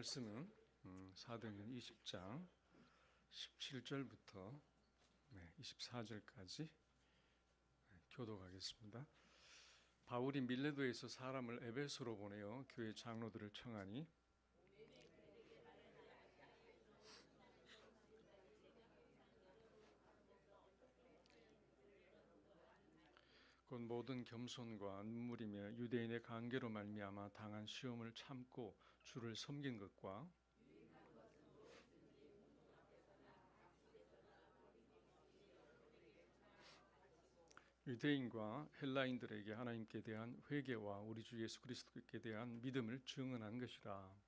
말씀은 사도행전 20장 17절부터 24절까지 교독하겠습니다. 바울이 밀레도에서 사람을 에베소로 보내어 교회 장로들을 청하니 곧 모든 겸손과 눈물이며 유대인의 관계로 말미암아 당한 시험을 참고 주를 섬긴 것과 유대인과 헬라인들에게 하나님께 대한 회개와 우리 주 예수 그리스도께 대한 믿음을 증언한 것이라.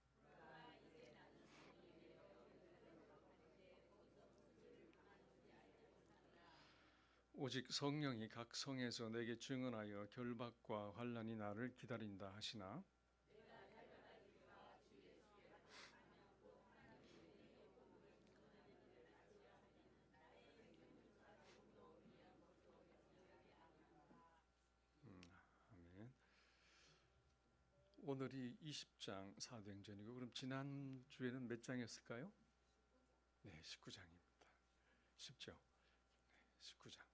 오직 성령이 각 성에서 내게 증언하여 결박과 환난이 나를 기다린다 하시나 아멘. 오늘이 20장 사도행전이고 그럼 지난주에는 몇 장이었을까요? 네, 19장입니다. 쉽죠? 네, 19장.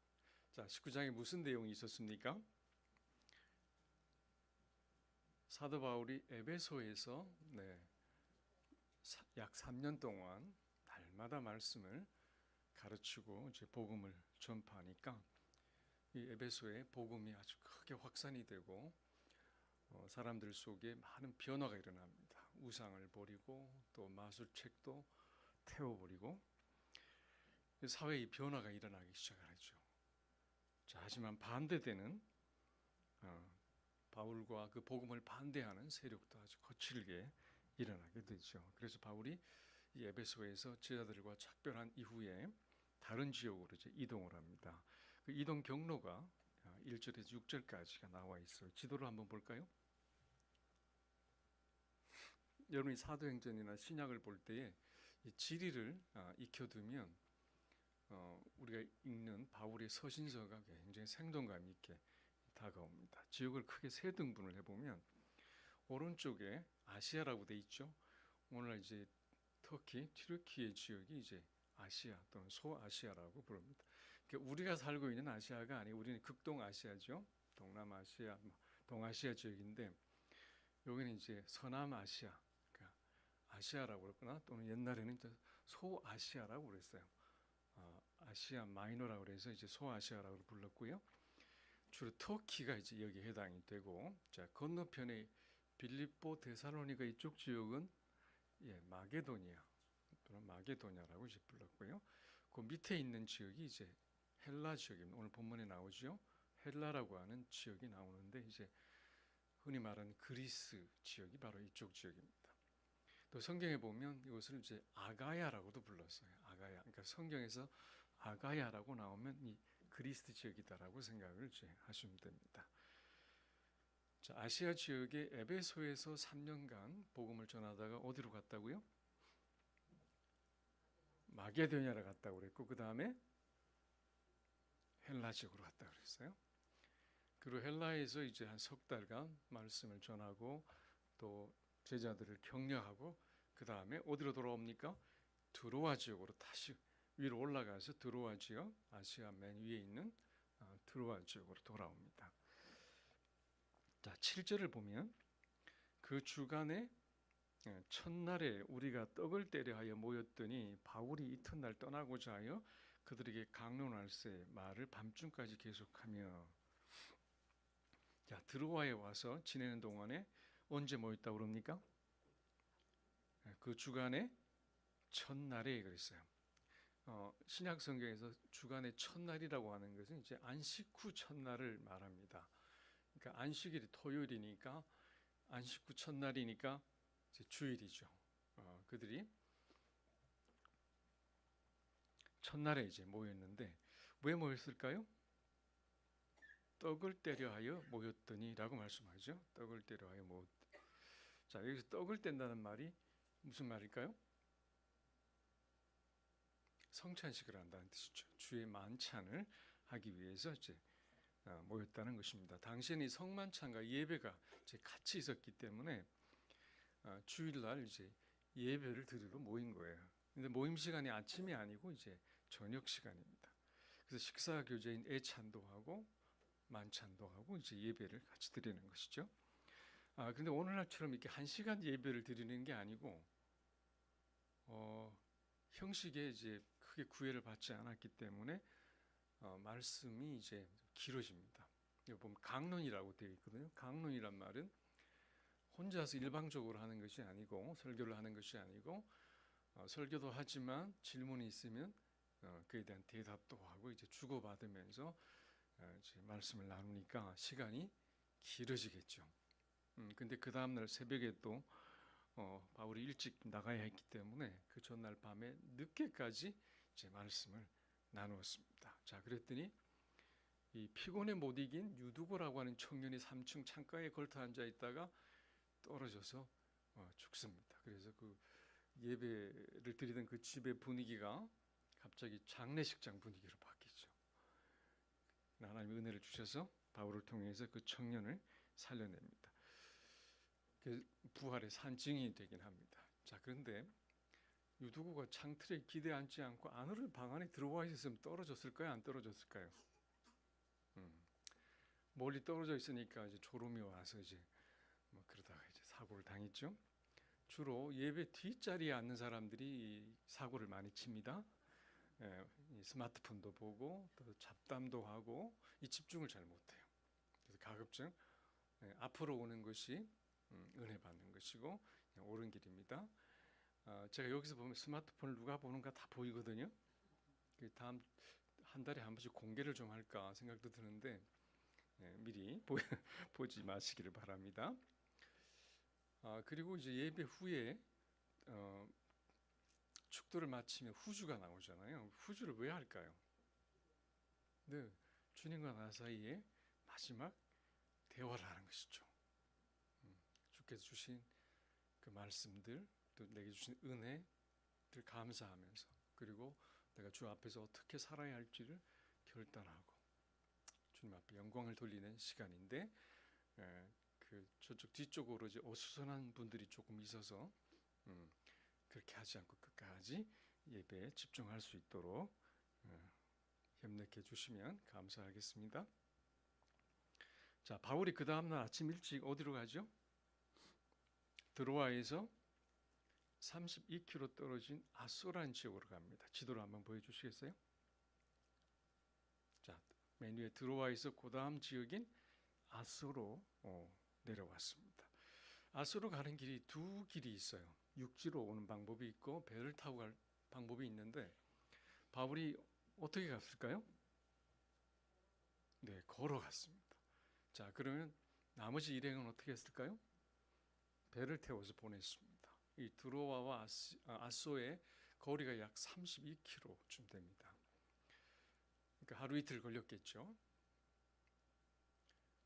자, 19장에 무슨 내용이 있었습니까? 사도 바울이 에베소에서 약 3년 동안 날마다 말씀을 가르치고 이제 복음을 전파하니까 이 에베소에 복음이 아주 크게 확산이 되고 사람들 속에 많은 변화가 일어납니다. 우상을 버리고 또 마술책도 태워버리고 사회의 변화가 일어나기 시작하죠. 자, 하지만 반대되는 바울과 그 복음을 반대하는 세력도 아주 거칠게 일어나게 되죠. 그래서 바울이 이 에베소에서 제자들과 작별한 이후에 다른 지역으로 이제 이동을 합니다. 그 이동 경로가 1절에서 6절까지가 나와 있어요. 지도를 한번 볼까요? 여러분이 사도행전이나 신약을 볼 때에 이 지리를 익혀두면 우리가 읽는 바울의 서신서가 굉장히 생동감 있게 다가옵니다. 지역을 크게 세 등분을 해보면 오른쪽에 아시아라고 돼 있죠. 오늘 이제 터키, 튀르키예 지역이 이제 아시아 또는 소아시아라고 부릅니다. 그러니까 우리가 살고 있는 아시아가 아니고 우리는 극동아시아죠. 동남아시아, 동아시아 지역인데 여기는 이제 서남아시아, 그러니까 아시아라고 그랬거나 또는 옛날에는 소아시아라고 그랬어요. 아시아 마이너라고 그래서 이제 소아시아라고 불렀고요. 주로 터키가 이제 여기에 해당이 되고, 자 건너편에 빌립보, 데살로니가 이쪽 지역은 마게도니아 또는 마게도냐라고 이제 불렀고요. 그 밑에 있는 지역이 이제 헬라 지역입니다. 오늘 본문에 나오죠. 헬라라고 하는 지역이 나오는데 이제 흔히 말하는 그리스 지역이 바로 이쪽 지역입니다. 또 성경에 보면 이것을 이제 아가야라고도 불렀어요. 아가야. 그러니까 성경에서 아가야라고 나오면 이 그리스 지역이다라고 생각을 이제 하시면 됩니다. 자, 아시아 지역의 에베소에서 3년간 복음을 전하다가 어디로 갔다고요? 마게도냐로 갔다고 그랬고 그 다음에 헬라 지역으로 갔다고 그랬어요. 그리고 헬라에서 이제 한 석 달간 말씀을 전하고 또 제자들을 격려하고 그 다음에 어디로 돌아옵니까? 드로아 지역으로 다시 위로 올라가서 드로아 지역, 아시아 맨 위에 있는 드로아 지역으로 돌아옵니다. 자, 7절을 보면 그 주간에 첫날에 우리가 떡을 때려 하여 모였더니 바울이 이튿날 떠나고자 하여 그들에게 강론할세 말을 밤중까지 계속하며, 자, 드로아에 와서 지내는 동안에 언제 모였다고 그럽니까? 그 주간의 첫날에 그랬어요. 신약 성경에서 주간의 첫날이라고 하는 것은 이제 안식 후 첫날을 말합니다. 그러니까 안식일이 토요일이니까 안식 후 첫날이니까 이제 주일이죠. 그들이 첫날에 이제 모였는데 왜 모였을까요? 떡을 떼려 하여 모였더니라고 말씀하죠. 떡을 떼려 하여 모였. 자, 여기서 떡을 뗀다는 말이 무슨 말일까요? 성찬식을 한다는 뜻이죠. 주의 만찬을 하기 위해서 이제 모였다는 것입니다. 당시에는 성만찬과 예배가 이제 같이 있었기 때문에 주일날 이제 예배를 드리러 모인 거예요. 근데 모임 시간이 아침이 아니고 이제 저녁 시간입니다. 그래서 식사 교제인 애찬도 하고 만찬도 하고 이제 예배를 같이 드리는 것이죠. 그런데 오늘날처럼 이렇게 1시간 예배를 드리는 게 아니고 형식에 이제 크게 구애를 받지 않았기 때문에 말씀이 이제 길어집니다. 여기 보면 강론이라고 되어 있거든요. 강론이란 말은 혼자서 일방적으로 하는 것이 아니고 설교를 하는 것이 아니고 설교도 하지만 질문이 있으면 그에 대한 대답도 하고 이제 주고받으면서 이제 말씀을 나누니까 시간이 길어지겠죠. 근데 그 다음날 새벽에 또 바울이 일찍 나가야 했기 때문에 그 전날 밤에 늦게까지 이제 말씀을 나누었습니다. 자, 그랬더니 이 피곤에 못 이긴 유두고라고 하는 청년이 3층 창가에 걸터 앉아 있다가 떨어져서 죽습니다. 그래서 그 예배를 드리던 그 집의 분위기가 갑자기 장례식장 분위기로 바뀌죠. 하나님의 은혜를 주셔서 바울을 통해서 그 청년을 살려냅니다. 그 부활의 산증인이 되긴 합니다. 자, 그런데 유두고가 창틀에 기대 앉지 않고 안으로 방 안에 들어와 있었으면 떨어졌을까요? 안 떨어졌을까요? 멀리 떨어져 있으니까 이제 졸음이 와서 이제 그러다가 이제 사고를 당했죠. 주로 예배 뒷자리에 앉는 사람들이 사고를 많이 칩니다. 스마트폰도 보고 또 잡담도 하고 이 집중을 잘 못해요. 그래서 가급적 앞으로 오는 것이 은혜 받는 것이고 옳은 길입니다. 제가 여기서 보면 스마트폰을 누가 보는가 다 보이거든요. 다음 한 달에 한 번씩 공개를 좀 할까 생각도 드는데 미리 보지 마시기를 바랍니다. 그리고 이제 예배 후에 축도를 마치면 후주가 나오잖아요. 후주를 왜 할까요? 네, 주님과 나 사이에 마지막 대화를 하는 것이죠. 주께서 주신 그 말씀들, 또 내게 주신 은혜를 감사하면서, 그리고 내가 주 앞에서 어떻게 살아야 할지를 결단하고 주님 앞에 영광을 돌리는 시간인데, 그 저쪽 뒤쪽으로 이제 어수선한 분들이 조금 있어서 그렇게 하지 않고 끝까지 예배에 집중할 수 있도록 협력해 주시면 감사하겠습니다. 자, 바울이 그 다음날 아침 일찍 어디로 가죠? 드로아에서 32km 떨어진 아소라는 지역으로 갑니다. 지도를 한번 보여주시겠어요? 자, 맨 위에 드로아에서 그 다음 지역인 아소로 내려왔습니다. 아소로 가는 길이 두 길이 있어요. 육지로 오는 방법이 있고 배를 타고 갈 방법이 있는데 바울이 어떻게 갔을까요? 네, 걸어갔습니다. 자, 그러면 나머지 일행은 어떻게 했을까요? 배를 태워서 보냈습니다. 이 드로아와 아소의 거리가 약 32km쯤 됩니다. 그러니까 하루 이틀 걸렸겠죠.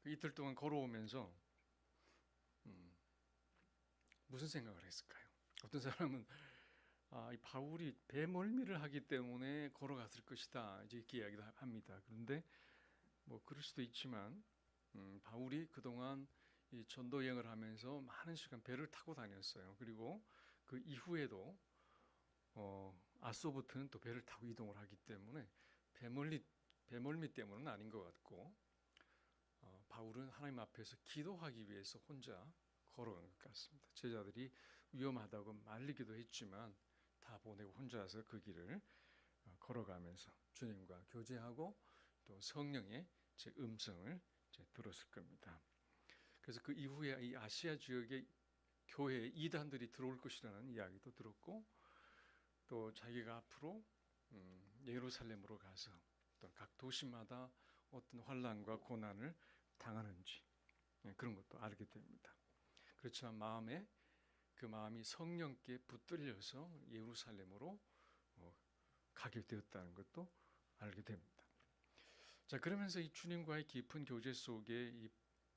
그 이틀 동안 걸어오면서 무슨 생각을 했을까요? 어떤 사람은 이 바울이 배멀미를 하기 때문에 걸어갔을 것이다 이제 이렇게 이야기도 합니다. 그런데 뭐 그럴 수도 있지만 바울이 그동안 이 전도 여행을 하면서 많은 시간 배를 타고 다녔어요. 그리고 그 이후에도 아소부터는 또 배를 타고 이동을 하기 때문에 배멀미 때문은 아닌 것 같고 바울은 하나님 앞에서 기도하기 위해서 혼자 걸어간 것 같습니다. 제자들이 위험하다고 말리기도 했지만 다 보내고 혼자서 그 길을 걸어가면서 주님과 교제하고 또 성령의 제 음성을 들었을 겁니다. 그래서 그 이후에 이 아시아 지역의 교회에 이단들이 들어올 것이라는 이야기도 들었고 또 자기가 앞으로 예루살렘으로 가서 또 각 도시마다 어떤 환난과 고난을 당하는지 그런 것도 알게 됩니다. 그렇지만 그 마음이 성령께 붙들려서 예루살렘으로 가게 되었다는 것도 알게 됩니다. 자, 그러면서 이 주님과의 깊은 교제 속에 이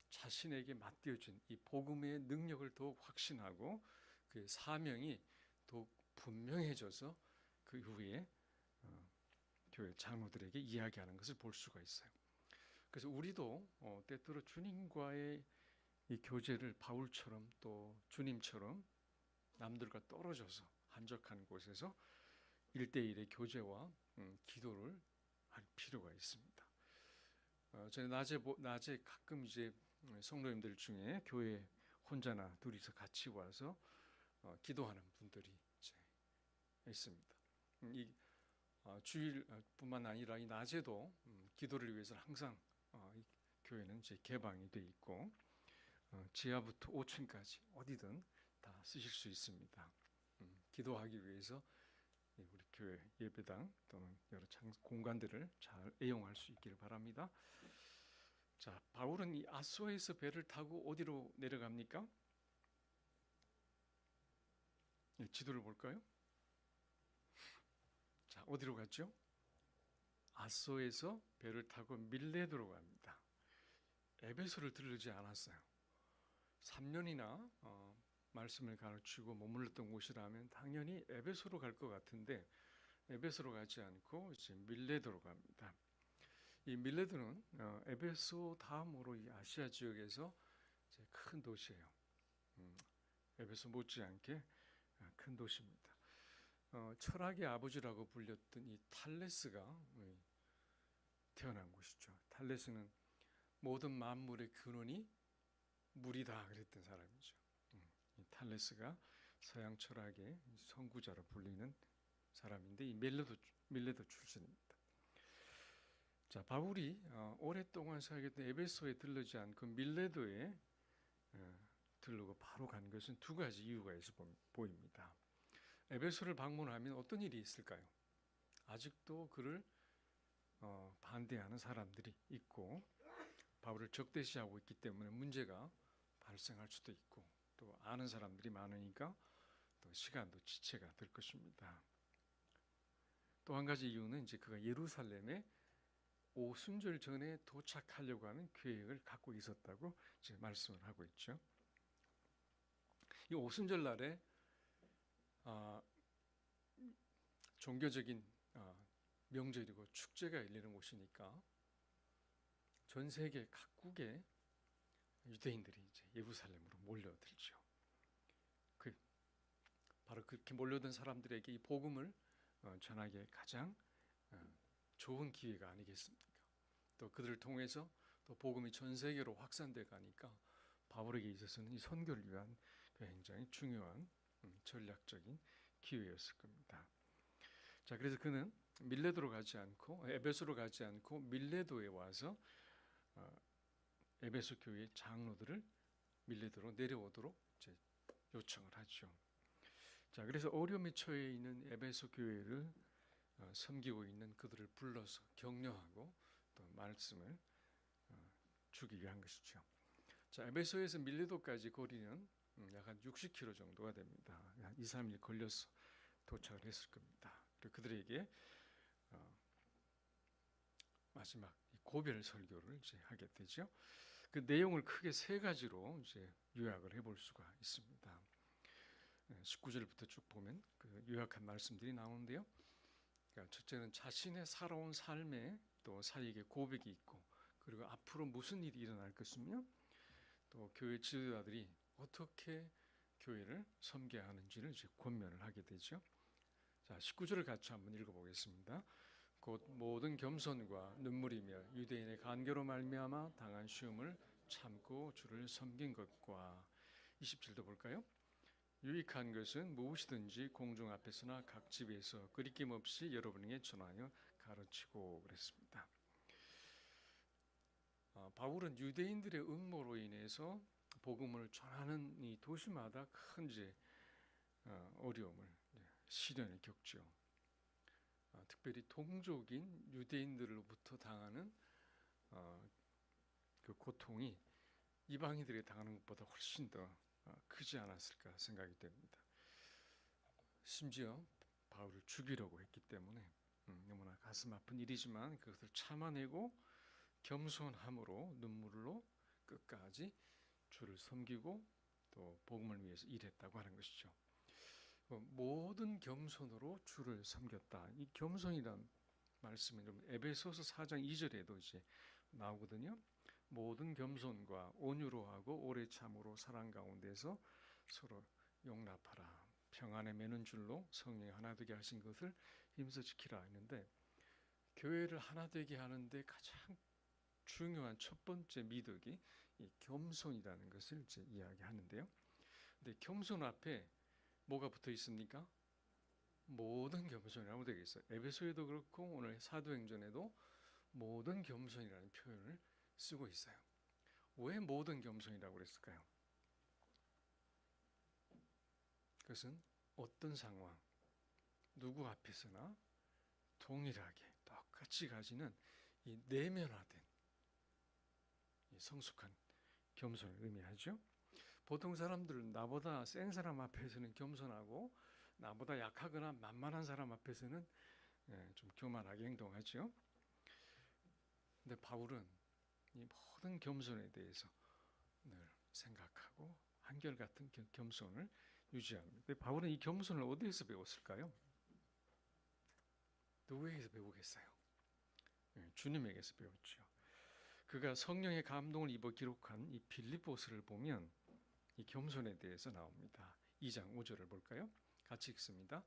자신에게 맡겨진 이 복음의 능력을 더욱 확신하고 그 사명이 더욱 분명해져서 그 이후에 교회 장로들에게 이야기하는 것을 볼 수가 있어요. 그래서 우리도 때때로 주님과의 이 교제를 바울처럼 또 주님처럼 남들과 떨어져서 한적한 곳에서 1대1의 교제와 기도를 할 필요가 있습니다. 저는 낮에 가끔 이제 성도님들 중에 교회 혼자나 둘이서 같이 와서 기도하는 분들이 이제 있습니다. 이 주일뿐만 아니라 이 낮에도 기도를 위해서 항상 이 교회는 이제 개방이 돼 있고 지하부터 5층까지 어디든 다 쓰실 수 있습니다. 기도하기 위해서 우리 교회 예배당 또는 여러 공간들을 잘 애용할 수 있기를 바랍니다. 자, 바울은 이 아소에서 배를 타고 어디로 내려갑니까? 지도를 볼까요? 자, 어디로 갔죠? 아소에서 배를 타고 밀레도로 갑니다. 에베소를 들르지 않았어요. 3년이나 말씀을 가르치고 머물렀던 곳이라면 당연히 에베소로 갈 것 같은데 에베소로 가지 않고 이제 밀레도로 갑니다. 이 밀레도는 에베소 다음으로 이 아시아 지역에서 이제 큰 도시예요. 에베소 못지않게 큰 도시입니다. 철학의 아버지라고 불렸던 이 탈레스가 태어난 곳이죠. 탈레스는 모든 만물의 근원이 물이다 그랬던 사람이죠. 이 탈레스가 서양 철학의 선구자로 불리는 사람인데 이 밀레도 출신입니다. 자, 바울이 오랫동안 사역했던 에베소에 들르지 않고 밀레도에 들르고 바로 간 것은 두 가지 이유가 있어 보입니다. 에베소를 방문하면 어떤 일이 있을까요? 아직도 그를 반대하는 사람들이 있고 바울을 적대시하고 있기 때문에 문제가 발생할 수도 있고 또 아는 사람들이 많으니까 또 시간도 지체가 될 것입니다. 또 한 가지 이유는 이제 그가 예루살렘에 오순절 전에 도착하려고 하는 계획을 갖고 있었다고 이제 말씀을 하고 있죠. 이 오순절 날에 종교적인 명절이고 축제가 열리는 곳이니까 전 세계 각국의 유대인들이 이제 예루살렘으로 몰려들죠. 바로 그렇게 몰려든 사람들에게 이 복음을 전하기에 가장 좋은 기회가 아니겠습니까? 또 그들을 통해서 또 복음이 전 세계로 확산돼 가니까 바울에게 있어서는 이 선교를 위한 굉장히 중요한 전략적인 기회였을 겁니다. 자, 그래서 그는 밀레도로 가지 않고 에베소로 가지 않고 밀레도에 와서 에베소 교회의 장로들을 밀레도로 내려오도록 이제 요청을 하죠. 자, 그래서 어려움에 처해 있는 에베소 교회를 섬기고 있는 그들을 불러서 격려하고 또 말씀을 주기 위한 것이죠. 자, 에베소에서 밀레도까지 거리는 약 한 60km 정도가 됩니다. 한 2, 3일 걸려서 도착을 했을 겁니다. 그리고 그들에게 마지막 고별 설교를 이제 하게 되죠. 그 내용을 크게 세 가지로 이제 요약을 해볼 수가 있습니다. 19절부터 쭉 보면 그 요약한 말씀들이 나오는데요. 그러니까 첫째는 자신의 살아온 삶에 또 사역의 고백이 있고 그리고 앞으로 무슨 일이 일어날 것이며 또 교회 지도자들이 어떻게 교회를 섬겨야 하는지를 이제 권면을 하게 되죠. 자, 19절을 같이 한번 읽어보겠습니다. 곧 모든 겸손과 눈물이며 유대인의 간교로 말미암아 당한 시험을 참고 주를 섬긴 것과 20절도 볼까요? 유익한 것은 무엇이든지 공중 앞에서나 각 집에서 거리낌 없이 여러분에게 전하여 가르치고 그랬습니다. 바울은 유대인들의 음모로 인해서 복음을 전하는 이 도시마다 큰 이제 어려움을 시련을 겪죠. 특별히 동족인 유대인들로부터 당하는 그 고통이 이방인들이 당하는 것보다 훨씬 더 크지 않았을까 생각이 됩니다. 심지어 바울을 죽이려고 했기 때문에 너무나 가슴 아픈 일이지만 그것을 참아내고 겸손함으로 눈물로 끝까지 주를 섬기고 또 복음을 위해서 일했다고 하는 것이죠. 모든 겸손으로 주를 섬겼다. 이 겸손이란 말씀은 에베소서 4장 2절에도 이제 나오거든요. 모든 겸손과 온유로 하고 오래 참으로 사랑 가운데서 서로 용납하라. 평안에 매는 줄로 성령이 하나 되게 하신 것을 힘써 지키라 했는데, 교회를 하나 되게 하는데 가장 중요한 첫 번째 미덕이 이 겸손이라는 것을 이제 이야기하는데요. 근데 겸손 앞에 뭐가 붙어 있습니까? 모든 겸손이라고 되어 있어요. 에베소에도 그렇고 오늘 사도행전에도 모든 겸손이라는 표현을 쓰고 있어요. 왜 모든 겸손이라고 그랬을까요? 그것은 어떤 상황, 누구 앞에서나 동일하게 똑같이 가지는 이 내면화된 이 성숙한 겸손을 의미하죠. 보통 사람들은 나보다 센 사람 앞에서는 겸손하고 나보다 약하거나 만만한 사람 앞에서는 좀 교만하게 행동하죠. 근데 바울은 이 모든 겸손에 대해서 늘 생각하고 한결같은 겸손을 유지합니다. 근데 바울은 이 겸손을 어디에서 배웠을까요? 누구에게서 배우겠어요? 주님에게서 배웠죠. 그가 성령의 감동을 입어 기록한 이 빌립보서를 보면 이 겸손에 대해서 나옵니다. 2장 5절을 볼까요? 같이 읽습니다.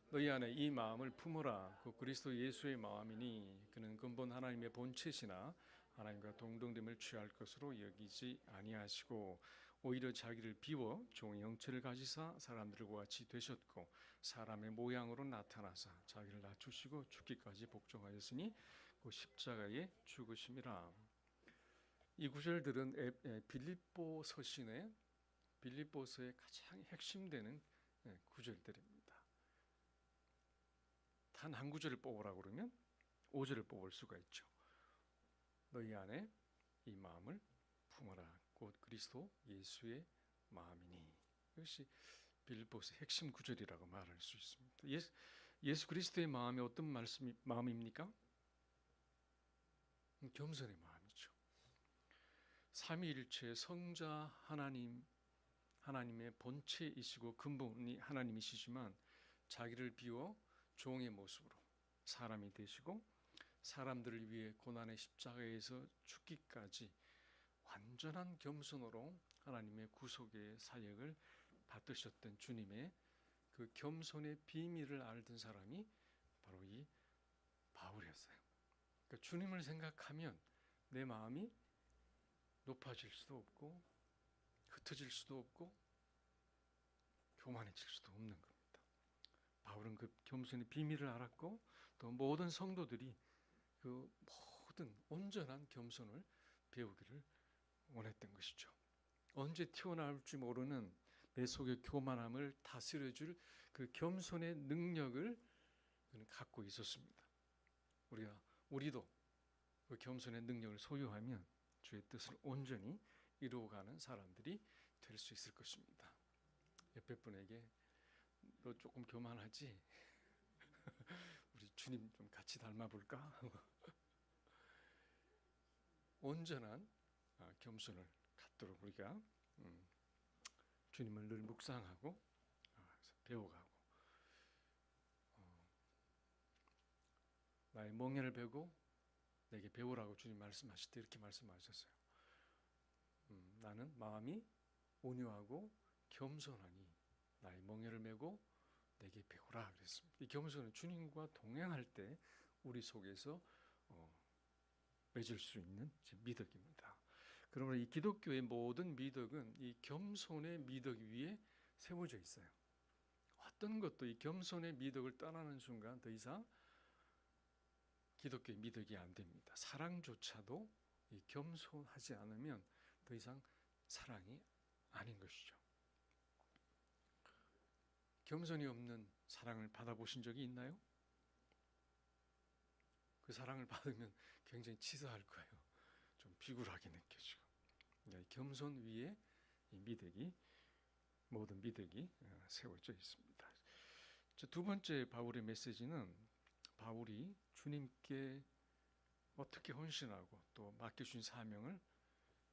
너희 안에 이 마음을 품어라. 그 그리스도 예수의 마음이니 그는 근본 하나님의 본체시나 하나님과 동등됨을 취할 것으로 여기지 아니하시고 오히려 자기를 비워 종의 형체를 가지사 사람들과 같이 되셨고 사람의 모양으로 나타나사 자기를 낮추시고 죽기까지 복종하였으니 그 십자가에 죽으심이라. 이 구절들은 빌립보 서신의 빌립보서의 가장 핵심되는 구절들입니다. 단 한 구절을 뽑으라고 그러면 5절을 뽑을 수가 있죠. 너희 안에 이 마음을 품어라. 곧 그리스도 예수의 마음이니. 이것이 빌립보서 핵심 구절이라고 말할 수 있습니다. 예수 그리스도의 마음이 어떤 마음입니까? 겸손의 마음이죠. 삼위일체 성자 하나님의 본체이시고 근본이 하나님이시지만 자기를 비워 종의 모습으로 사람이 되시고 사람들을 위해 고난의 십자가에서 죽기까지 완전한 겸손으로 하나님의 구속의 사역을 받으셨던 주님의 그 겸손의 비밀을 알던 사람이 바로 이 바울이었어요. 그러니까 주님을 생각하면 내 마음이 높아질 수도 없고 흩어질 수도 없고 교만해질 수도 없는 겁니다. 바울은 그 겸손의 비밀을 알았고 또 모든 성도들이 그 모든 온전한 겸손을 배우기를 원했던 것이죠. 언제 튀어나올지 모르는 내 속의 교만함을 다스려줄 그 겸손의 능력을 그는 갖고 있었습니다. 우리도 그 겸손의 능력을 소유하면 주의 뜻을 온전히 이루어가는 사람들이 될 수 있을 것입니다. 옆에 분에게 너 조금 교만하지? 우리 주님 좀 같이 닮아볼까? 온전한 겸손을 갖도록 우리가 주님을 늘 묵상하고 배워가고 나의 멍에를 베고 내게 배우라고 주님 말씀하실 때 이렇게 말씀하셨어요. 나는 마음이 온유하고 겸손하니 나의 멍에를 메고 내게 배우라 그랬습니다. 이 겸손은 주님과 동행할 때 우리 속에서 맺을 수 있는 미덕입니다. 그러므로 이 기독교의 모든 미덕은 이 겸손의 미덕 위에 세워져 있어요. 어떤 것도 이 겸손의 미덕을 떠나는 순간 더 이상 기독교의 미덕이 안 됩니다. 사랑조차도 이 겸손하지 않으면 더 이상 사랑이 아닌 것이죠. 겸손이 없는 사랑을 받아보신 적이 있나요? 그 사랑을 받으면 굉장히 치사할 거예요. 좀 비굴하게 느껴지고. 겸손 위에 이 미덕이 모든 미덕이 세워져 있습니다. 두 번째 바울의 메시지는 바울이 주님께 어떻게 헌신하고 또 맡겨주신 사명을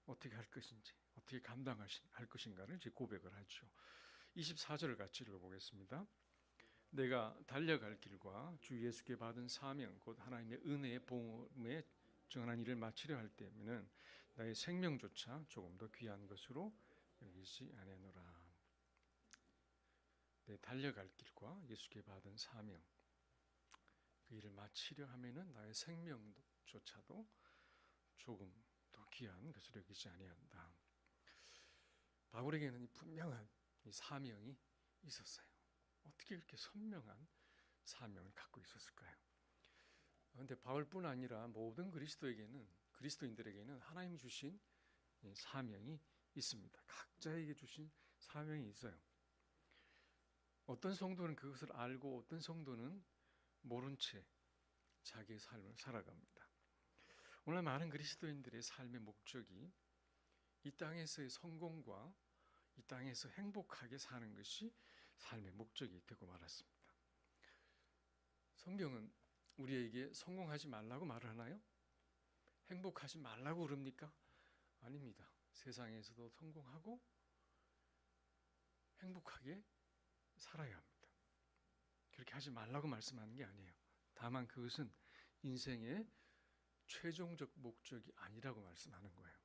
어떻게 할 것인지 어떻게 감당할 것인가를 고백을 하죠. 24절을 같이 읽어보겠습니다. 내가 달려갈 길과 주 예수께 받은 사명 곧 하나님의 은혜의 복음에 정한 일을 마치려 할 때에는 나의 생명조차 조금 더 귀한 것으로 여기지 아니하노라. 달려갈 길과 예수께 받은 사명, 그 일을 마치려 하면은 나의 생명조차도 조금 더 귀한 것으로 여기지 아니한다. 바울에게는 분명한 이 사명이 있었어요. 어떻게 그렇게 선명한 사명을 갖고 있었을까요? 그런데 바울뿐 아니라 모든 그리스도인들에게는 하나님이 주신 사명이 있습니다. 각자에게 주신 사명이 있어요. 어떤 성도는 그것을 알고 어떤 성도는 모른 채 자기의 삶을 살아갑니다. 오늘 많은 그리스도인들의 삶의 목적이 이 땅에서의 성공과 이 땅에서 행복하게 사는 것이 삶의 목적이 되고 말았습니다. 성경은 우리에게 성공하지 말라고 말을 하나요? 행복하지 말라고 그럽니까? 아닙니다. 세상에서도 성공하고 행복하게 살아야 합니다. 그렇게 하지 말라고 말씀하는 게 아니에요. 다만 그것은 인생의 최종적 목적이 아니라고 말씀하는 거예요.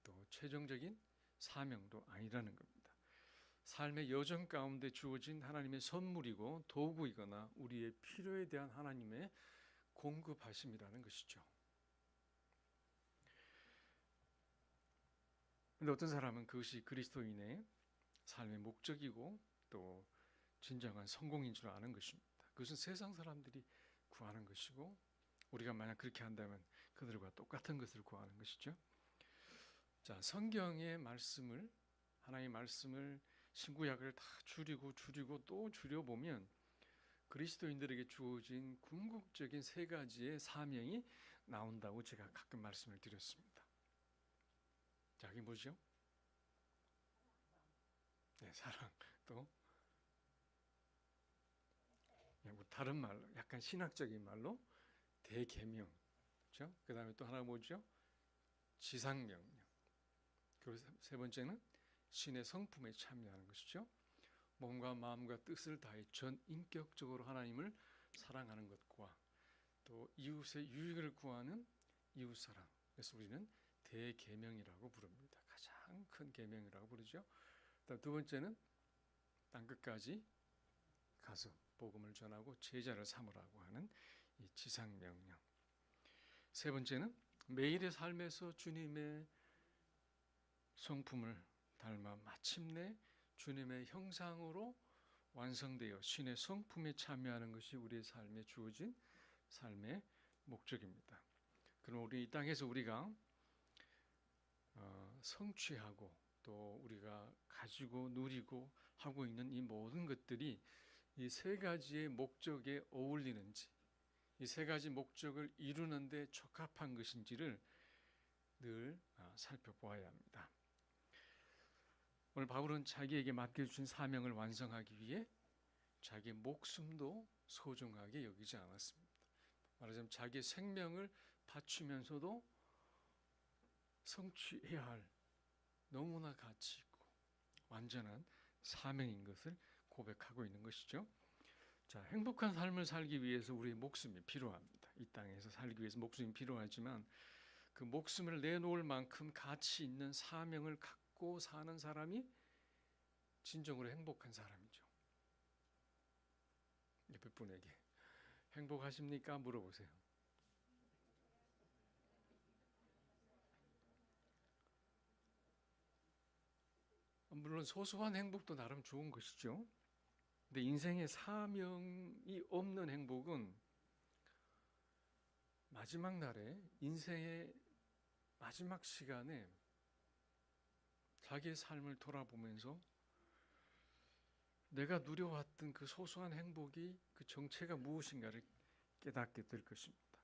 또 최종적인 사명도 아니라는 겁니다. 삶의 여정 가운데 주어진 하나님의 선물이고 도구이거나 우리의 필요에 대한 하나님의 공급하심이라는 것이죠. 그런데 어떤 사람은 그것이 그리스도인의 삶의 목적이고 또 진정한 성공인 줄 아는 것입니다. 그것은 세상 사람들이 구하는 것이고 우리가 만약 그렇게 한다면 그들과 똑같은 것을 구하는 것이죠. 자, 성경의 말씀을 하나님의 말씀을 신구약을 다 줄이고 또 줄여보면 그리스도인들에게 주어진 궁극적인 세 가지의 사명이 나온다고 제가 가끔 말씀을 드렸습니다. 자, 이게 뭐죠? 네, 사랑. 또 뭐 다른 말로 약간 신학적인 말로 대계명. 그렇죠? 그다음에 또 하나 뭐죠? 지상명령. 그리고 세 번째는 신의 성품에 참여하는 것이죠. 몸과 마음과 뜻을 다해 전 인격적으로 하나님을 사랑하는 것과 또 이웃의 유익을 구하는 이웃사랑. 그래서 우리는 대계명이라고 부릅니다. 가장 큰 계명이라고 부르죠. 두 번째는 땅끝까지 가서 복음을 전하고 제자를 삼으라고 하는 이 지상명령. 세 번째는 매일의 삶에서 주님의 성품을 닮아 마침내 주님의 형상으로 완성되어 신의 성품에 참여하는 것이 우리의 삶에 주어진 삶의 목적입니다. 그럼 우리 이 땅에서 우리가 성취하고 또 우리가 가지고 누리고 하고 있는 이 모든 것들이 이 세 가지의 목적에 어울리는지, 이 세 가지 목적을 이루는데 적합한 것인지를 늘 살펴보아야 합니다. 오늘 바울은 자기에게 맡겨주신 사명을 완성하기 위해 자기의 목숨도 소중하게 여기지 않았습니다. 말하자면 자기의 생명을 바치면서도 성취해야 할 너무나 가치 있고 완전한 사명인 것을 고백하고 있는 것이죠. 자, 행복한 삶을 살기 위해서 우리의 목숨이 필요합니다. 이 땅에서 살기 위해서 목숨이 필요하지만 그 목숨을 내놓을 만큼 가치 있는 사명을 갖고 사는 사람이 진정으로 행복한 사람이죠. 옆에 분에게 행복하십니까? 물어보세요. 물론 소소한 행복도 나름 좋은 것이죠. 근데 인생의 사명이 없는 행복은 마지막 날에 인생의 마지막 시간에 자기의 삶을 돌아보면서 내가 누려왔던 그 소소한 행복이 그 정체가 무엇인가를 깨닫게 될 것입니다.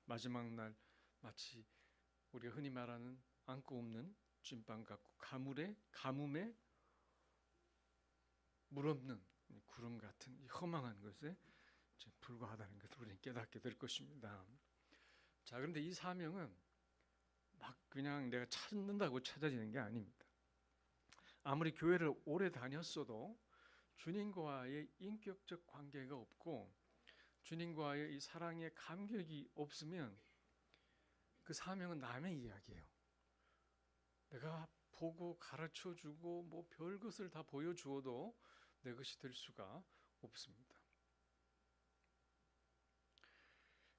마지막 날 마치 우리가 흔히 말하는 안고 없는 찐빵 같고 가뭄에 물 없는 구름 같은 허망한 것에 불과하다는 것을 우리는 깨닫게 될 것입니다. 자, 그런데 이 사명은 막 그냥 내가 찾는다고 찾아지는 게 아닙니다. 아무리 교회를 오래 다녔어도 주님과의 인격적 관계가 없고 주님과의 이 사랑의 감격이 없으면 그 사명은 남의 이야기예요. 내가 보고 가르쳐주고 뭐 별것을 다 보여주어도 내 것이 될 수가 없습니다.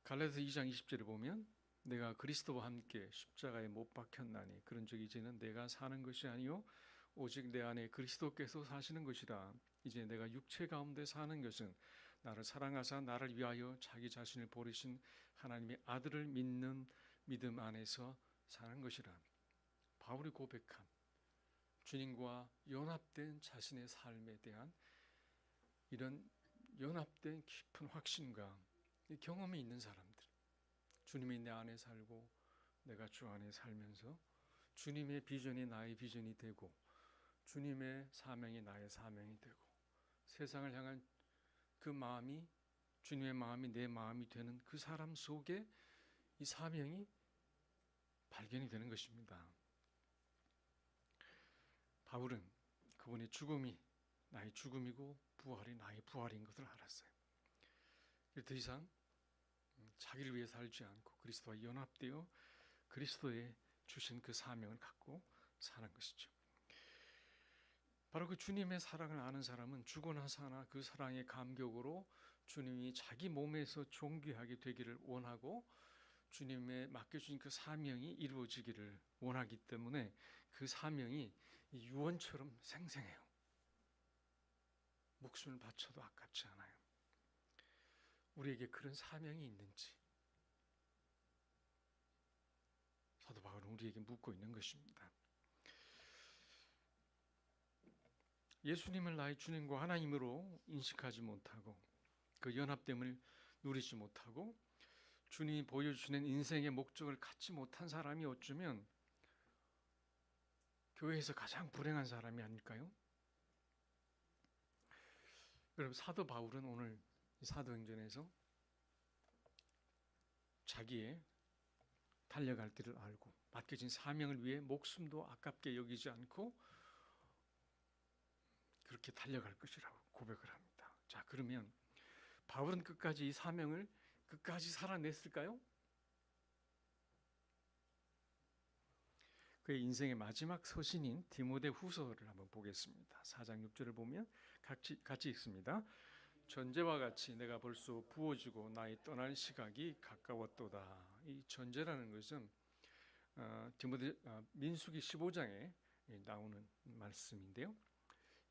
갈라디아서 2장 20절에 보면 내가 그리스도와 함께 십자가에 못 박혔나니 그런즉 이제는 내가 사는 것이 아니요 오직 내 안에 그리스도께서 사시는 것이라. 이제 내가 육체 가운데 사는 것은 나를 사랑하사 나를 위하여 자기 자신을 버리신 하나님의 아들을 믿는 믿음 안에서 사는 것이라. 바울이 고백한 주님과 연합된 자신의 삶에 대한 이런 연합된 깊은 확신과 경험이 있는 사람들, 주님이 내 안에 살고 내가 주 안에 살면서 주님의 비전이 나의 비전이 되고 주님의 사명이 나의 사명이 되고 세상을 향한 그 마음이 주님의 마음이 내 마음이 되는 그 사람 속에 이 사명이 발견이 되는 것입니다. 바울은 그분의 죽음이 나의 죽음이고 부활이 나의 부활인 것을 알았어요. 더 이상 자기를 위해 살지 않고 그리스도와 연합되어 그리스도의 주신 그 사명을 갖고 사는 것이죠. 바로 그 주님의 사랑을 아는 사람은 죽어나 사나 그 사랑의 감격으로 주님이 자기 몸에서 존귀하게 되기를 원하고 주님의 맡겨주신 그 사명이 이루어지기를 원하기 때문에 그 사명이 유언처럼 생생해요. 목숨을 바쳐도 아깝지 않아요. 우리에게 그런 사명이 있는지 사도 바울은 우리에게 묻고 있는 것입니다. 예수님을 나의 주님과 하나님으로 인식하지 못하고 그 연합됨을 누리지 못하고 주님이 보여주시는 인생의 목적을 갖지 못한 사람이 어쩌면 교회에서 가장 불행한 사람이 아닐까요? 여러분, 사도 바울은 오늘 사도행전에서 자기의 달려갈 길을 알고 맡겨진 사명을 위해 목숨도 아깝게 여기지 않고 그렇게 달려갈 것이라고 고백을 합니다. 자, 그러면 바울은 끝까지 이 사명을 끝까지 살아냈을까요? 그의 인생의 마지막 서신인 디모데후서를 한번 보겠습니다. 4장 6절을 보면 같이 읽습니다. 전제와 같이 내가 벌써 부어지고 나의 떠날 시각이 가까웠도다. 이 전제라는 것은 민수기 15장에 나오는 말씀인데요.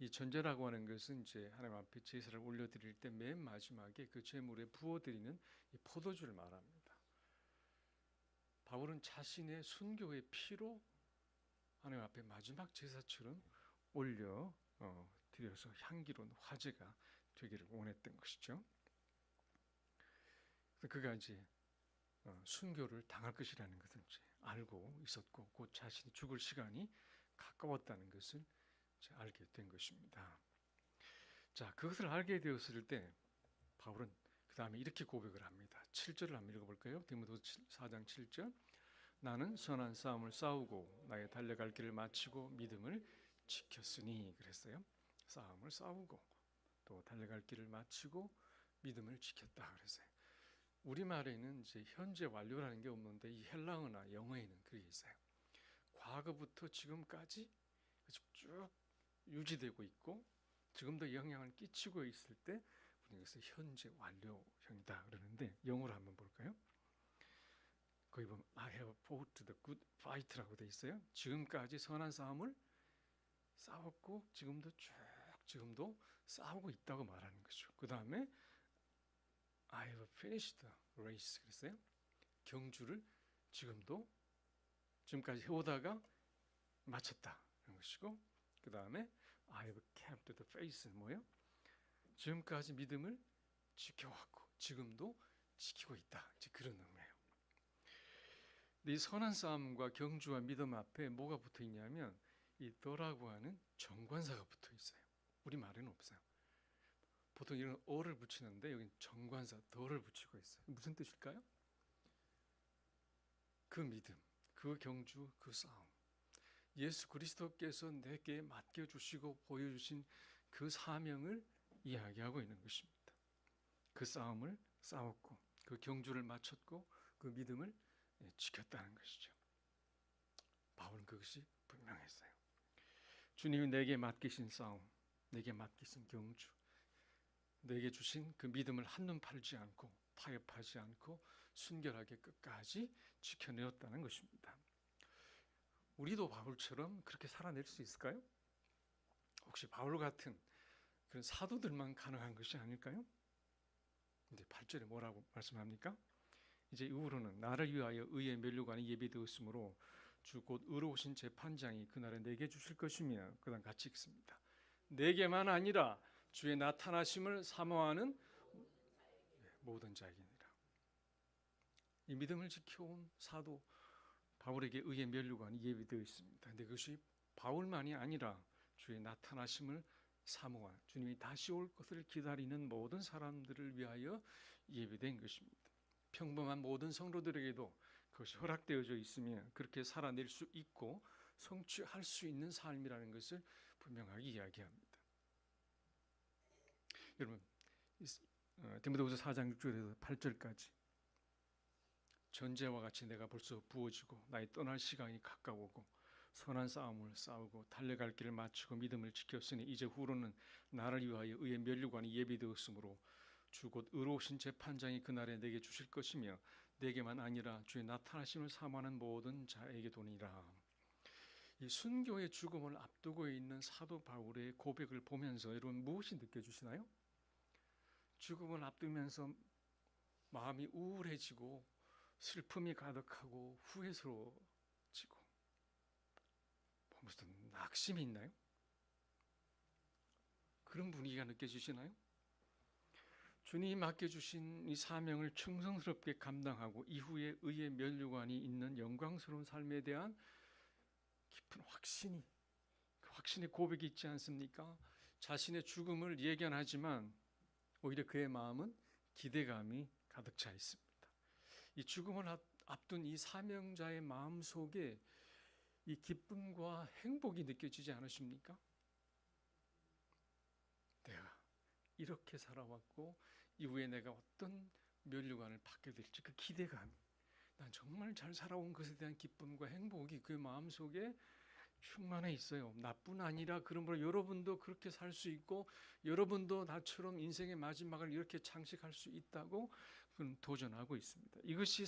이 전제라고 하는 것은 이제 하나님 앞에 제사를 올려드릴 때 맨 마지막에 그 제물에 부어드리는 이 포도주를 말합니다. 바울은 자신의 순교의 피로 하나님 앞에 마지막 제사처럼 올려 드려서 향기로운 화제가 되기를 원했던 것이죠. 그래서 그가 이제 순교를 당할 것이라는 것을 이제 알고 있었고 곧 자신이 죽을 시간이 가까웠다는 것을 이제 알게 된 것입니다. 자, 그것을 알게 되었을 때 바울은 그 다음에 이렇게 고백을 합니다. 7절을 한번 읽어볼까요? 디모데 4장 7절. 나는 선한 싸움을 싸우고 나의 달려갈 길을 마치고 믿음을 지켰으니 그랬어요. 싸움을 싸우고 또 달려갈 길을 마치고 믿음을 지켰다 그랬어요. 우리말에는 이제 현재 완료라는 게 없는데 이 헬라어나 영어에는 그게 있어요. 과거부터 지금까지 쭉 유지되고 있고 지금도 영향을 끼치고 있을 때 우리가 그래서 현재 완료형이다 그러는데 영어로 한번 볼까요? 거기 보면 I have fought the good fight라고 돼 있어요. 지금까지 선한 싸움을 싸웠고 지금도 싸우고 있다고 말하는 거죠. 그 다음에 I have finished the race 그랬어요. 경주를 지금까지 해오다가 마쳤다 그런 것이고 그 다음에 I have kept the faith 뭐예요? 지금까지 믿음을 지켜왔고 지금도 지키고 있다. 이제 그런 의미예요. 이 선한 싸움과 경주와 믿음 앞에 뭐가 붙어 있냐면 이 더라고 하는 정관사가 붙어 있어요. 우리 말에는 없어요. 보통 이런 어를 붙이는데 여기 정관사 더를 붙이고 있어요. 무슨 뜻일까요? 그 믿음, 그 경주, 그 싸움. 예수 그리스도께서 내게 맡겨주시고 보여주신 그 사명을 이야기하고 있는 것입니다. 그 싸움을 싸웠고 그 경주를 마쳤고 그 믿음을 지켰다는 것이죠. 바울은 그것이 분명했어요. 주님이 내게 맡기신 싸움, 내게 맡기신 경주, 내게 주신 그 믿음을 한눈 팔지 않고 타협하지 않고 순결하게 끝까지 지켜내었다는 것입니다. 우리도 바울처럼 그렇게 살아낼 수 있을까요? 혹시 바울 같은 그런 사도들만 가능한 것이 아닐까요? 근데 8절에 뭐라고 말씀합니까? 이제 이후로는 나를 위하여 의의 면류관이 예비되었으므로 주 곧 의로우신 재판장이 그날에 내게 주실 것이며, 그다음 같이 읽습니다. 내게만 아니라 주의 나타나심을 사모하는 모든 자에게니라. 이 믿음을 지켜온 사도 바울에게 의의 면류관이 예비되어 있습니다. 그런데 그것이 바울만이 아니라 주의 나타나심을 사모한, 주님이 다시 올 것을 기다리는 모든 사람들을 위하여 예비된 것입니다. 평범한 모든 성도들에게도 그것이 허락되어져 있으며 그렇게 살아낼 수 있고 성취할 수 있는 삶이라는 것을 분명하게 이야기합니다. 여러분, 디모데후서 4장 6절에서 8절까지 전제와 같이 내가 벌써 부어지고 나의 떠날 시간이 가까우고 선한 싸움을 싸우고 달려갈 길을 마치고 믿음을 지켰으니 이제 후로는 나를 위하여 의의 면류관이 예비되었으므로 주 곧 의로우신 재판장이 그날에 내게 주실 것이며 내게만 아니라 주의 나타나심을 사모하는 모든 자에게 도니라. 이 순교의 죽음을 앞두고 있는 사도 바울의 고백을 보면서 여러분 무엇이 느껴지시나요? 죽음을 앞두면서 마음이 우울해지고 슬픔이 가득하고 후회스러워지고 무슨 낙심이 있나요? 그런 분위기가 느껴지시나요? 주님이 맡겨주신 이 사명을 충성스럽게 감당하고 이후에 의의 면류관이 있는 영광스러운 삶에 대한 깊은 확신의 고백이 있지 않습니까? 자신의 죽음을 예견하지만 오히려 그의 마음은 기대감이 가득 차 있습니다. 이 죽음을 앞둔 이 사명자의 마음 속에 이 기쁨과 행복이 느껴지지 않으십니까? 내가 이렇게 살아왔고 이후에 내가 어떤 면류관을 받게 될지 그 기대감이, 난 정말 잘 살아온 것에 대한 기쁨과 행복이 그 마음속에 충만해 있어요. 나뿐 아니라 그러므로 여러분도 그렇게 살 수 있고 여러분도 나처럼 인생의 마지막을 이렇게 장식할 수 있다고 도전하고 있습니다. 이것이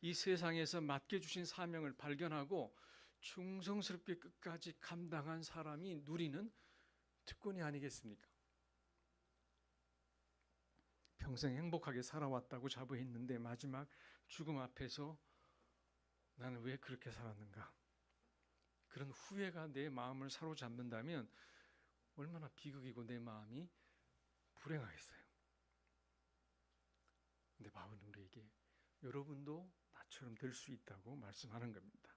이 세상에서 맡겨주신 사명을 발견하고 충성스럽게 끝까지 감당한 사람이 누리는 특권이 아니겠습니까? 평생 행복하게 살아왔다고 자부했는데 마지막 죽음 앞에서 나는 왜 그렇게 살았는가? 그런 후회가 내 마음을 사로잡는다면 얼마나 비극이고 내 마음이 불행하겠어요. 근데 바울은 우리에게 여러분도 나처럼 될 수 있다고 말씀하는 겁니다.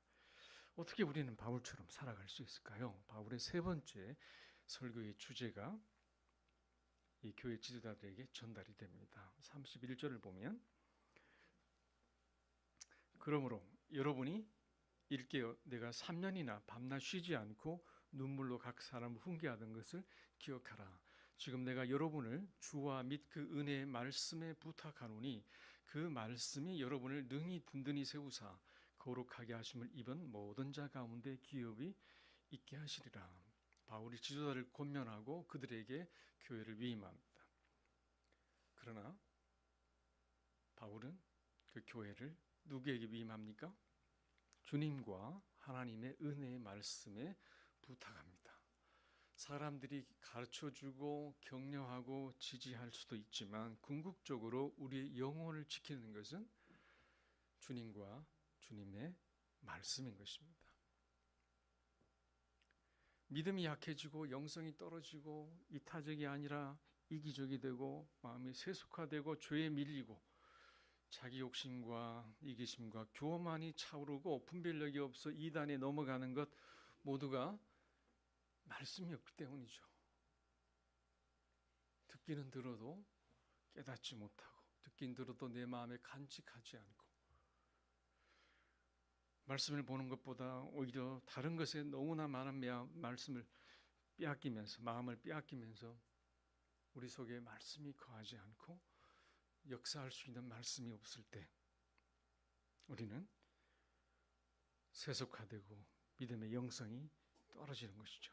어떻게 우리는 바울처럼 살아갈 수 있을까요? 바울의 세 번째 설교의 주제가 이 교회 지도자들에게 전달이 됩니다. 31절을 보면 그러므로 여러분이 일깨어 내가 3년이나 밤낮 쉬지 않고 눈물로 각 사람을 훈계하던 것을 기억하라. 지금 내가 여러분을 주와 및 그 은혜의 말씀에 부탁하노니 그 말씀이 여러분을 능히 든든히 세우사 거룩하게 하심을 입은 모든 자 가운데 기업이 있게 하시리라. 바울이 지도자를 권면하고 그들에게 교회를 위임합니다. 그러나 바울은 그 교회를 누구에게 위임합니까? 주님과 하나님의 은혜의 말씀에 부탁합니다. 사람들이 가르쳐주고 격려하고 지지할 수도 있지만 궁극적으로 우리의 영혼을 지키는 것은 주님과 주님의 말씀인 것입니다. 믿음이 약해지고 영성이 떨어지고 이타적이 아니라 이기적이 되고 마음이 세속화되고 죄에 밀리고 자기 욕심과 이기심과 교만이 차오르고 분별력이 없어 이단에 넘어가는 것 모두가 말씀이 없기 때문이죠. 듣기는 들어도 깨닫지 못하고 듣긴 들어도 내 마음에 간직하지 않고 말씀을 보는 것보다 오히려 다른 것에 너무나 많은 말씀을 빼앗기면서 마음을 빼앗기면서 우리 속에 말씀이 거하지 않고 역사할 수 있는 말씀이 없을 때 우리는 세속화되고 믿음의 영성이 떨어지는 것이죠.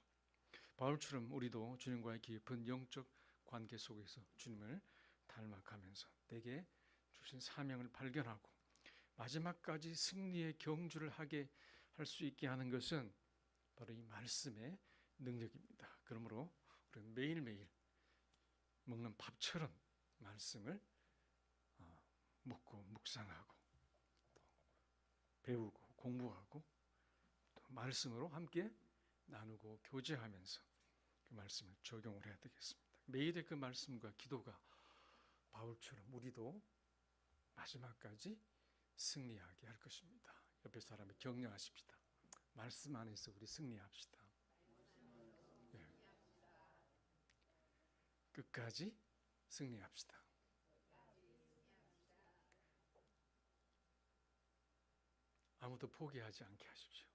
바울처럼 우리도 주님과의 깊은 영적 관계 속에서 주님을 닮아가면서 내게 주신 사명을 발견하고 마지막까지 승리의 경주를 하게 할 수 있게 하는 것은 바로 이 말씀의 능력입니다. 그러므로 우리는 매일매일 먹는 밥처럼 말씀을 먹고 묵상하고 또 배우고 공부하고 또 말씀으로 함께 나누고 교제하면서 그 말씀을 적용을 해야 되겠습니다. 매일의 그 말씀과 기도가 바울처럼 우리도 마지막까지 승리하게 할 것입니다. 옆에 사람을 격려하십시다. 말씀 안에서 우리 승리합시다. 네. 끝까지 승리합시다. 아무도 포기하지 않게 하십시오.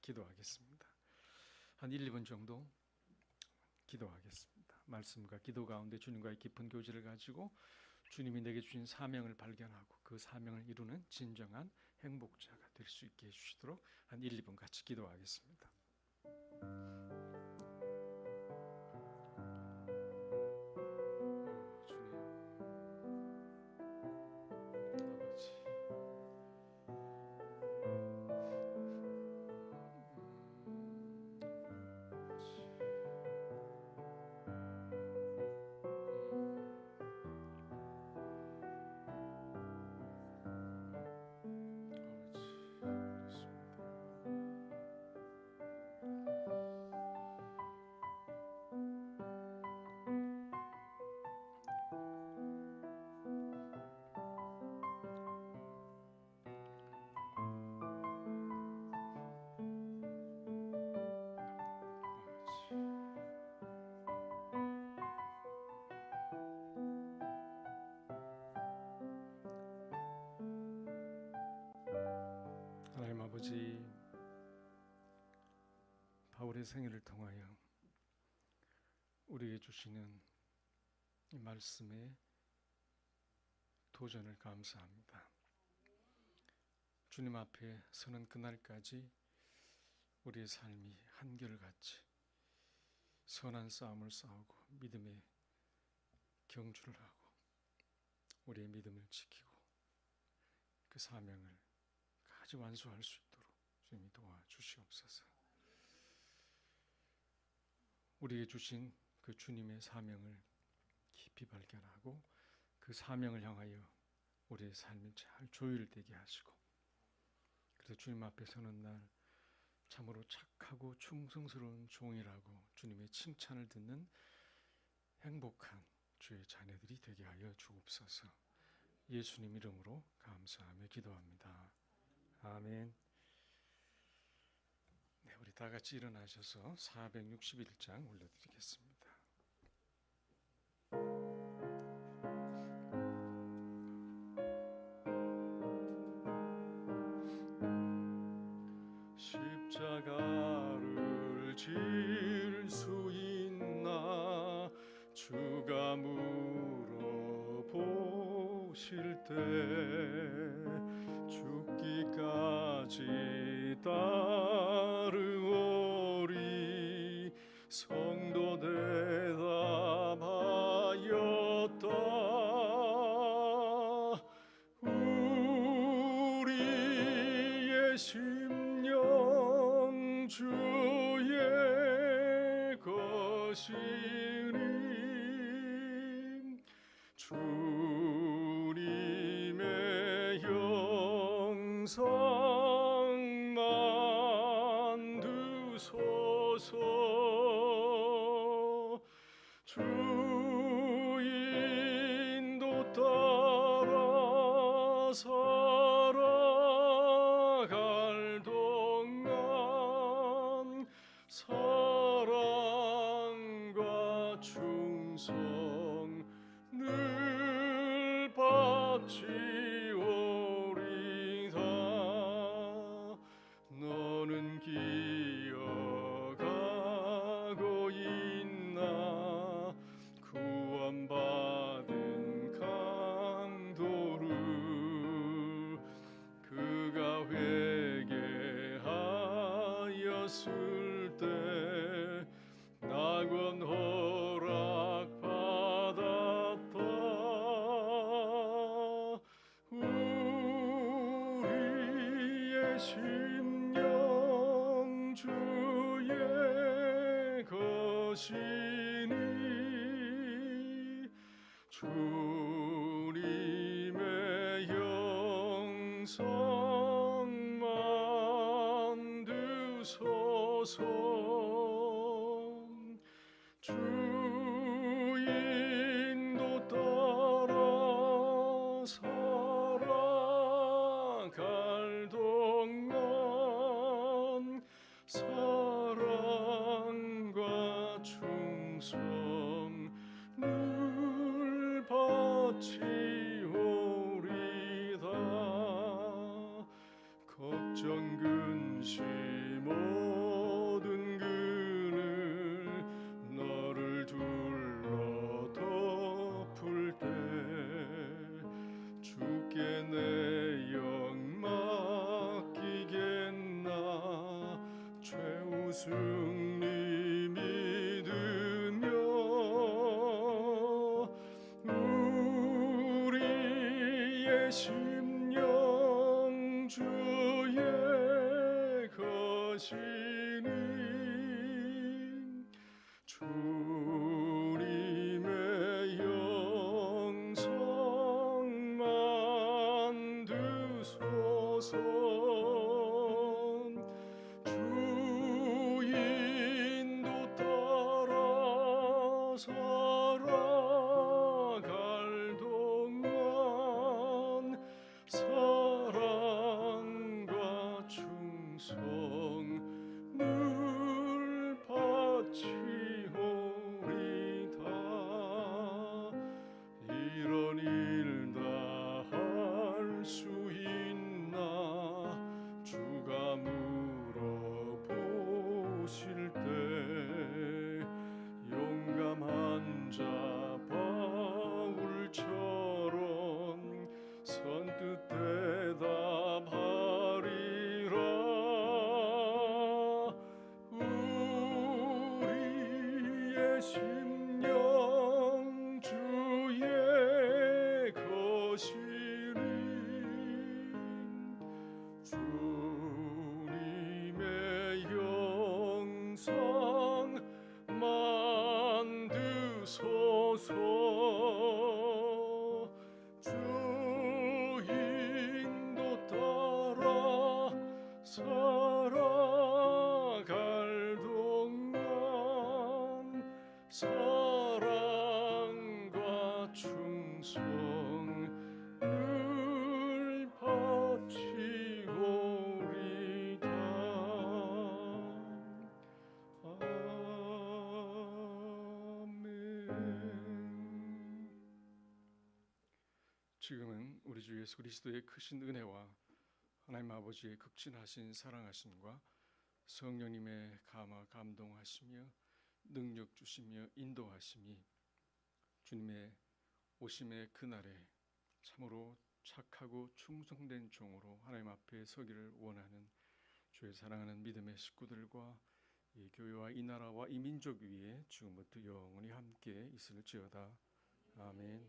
기도하겠습니다. 한 1, 2분 정도 기도하겠습니다. 말씀과 기도 가운데 주님과의 깊은 교제를 가지고 주님이 내게 주신 사명을 발견하고 그 사명을 이루는 진정한 행복자가 될 수 있게 해주시도록 한 1, 2분 같이 기도하겠습니다. 하나님 아버지, 바울의 생애를 통하여 우리에게 주시는 이 말씀의 도전을 감사합니다. 주님 앞에 서는 그날까지 우리의 삶이 한결같이 선한 싸움을 싸우고 믿음의 경주를 하고 우리의 믿음을 지키고 그 사명을 까지 완수할 수 있도록 주님이 도와주시옵소서. 우리에게 주신 그 주님의 사명을 깊이 발견하고 그 사명을 향하여 우리의 삶이 잘 조율되게 하시고, 그래서 주님 앞에 서는 날 참으로 착하고 충성스러운 종이라고 주님의 칭찬을 듣는 행복한 주의 자녀들이 되게 하여 주옵소서. 예수님 이름으로 감사하며 기도합니다. 아멘. 네, 우리 다 같이 일어나셔서 461장 올려드리겠습니다. 십자가를 질 수 있나 주가 물어보실 때 죽기까지 따르오리. 성도 대답하였다. 우리의 심령 주의 것이니 주님의 형상 만두소서. 주 인도 따라 살아갈 동안 사랑과 충성 늘 바치오리다. 너는 기억하고 있나 구원받은 강도를. 그가 회개하였으니 것이니 주님의 영성만 두소서. 주 인도 따라 살아갈 동안 사랑과 충성 늘 바치오리다. 걱정 근심 모든 그늘 너를 둘러 덮을 때 주께 내 영 맡기겠나. 최우승님 믿으며 우리의 심령 주의 것이니 주님의 영성만 두소서. 주 인도 따라 살아갈 동안 사랑과 충성 늘 바치오리다. 이런 일 다 할 수 있나. 주가 물어보실 때 용감한 자 바울처럼 선뜻 대답하리라. 우리의 심령 주의 것이니 주님의 영성만 두소서. 주 인도 따라 살아갈 동안 사랑과 충성 늘 바치오리다. 아멘. 지금은 우리 주 예수 그리스도의 크신 은혜와 하나님 아버지의 극진하신 사랑하심과 성령님의 감화 감동하시며 능력 주시며 인도하심이 주님의 오심의 그날에 참으로 착하고 충성된 종으로 하나님 앞에 서기를 원하는 주의 사랑하는 믿음의 식구들과 이 교회와 이 나라와 이 민족 위에 지금부터 영원히 함께 있을지어다. 아멘.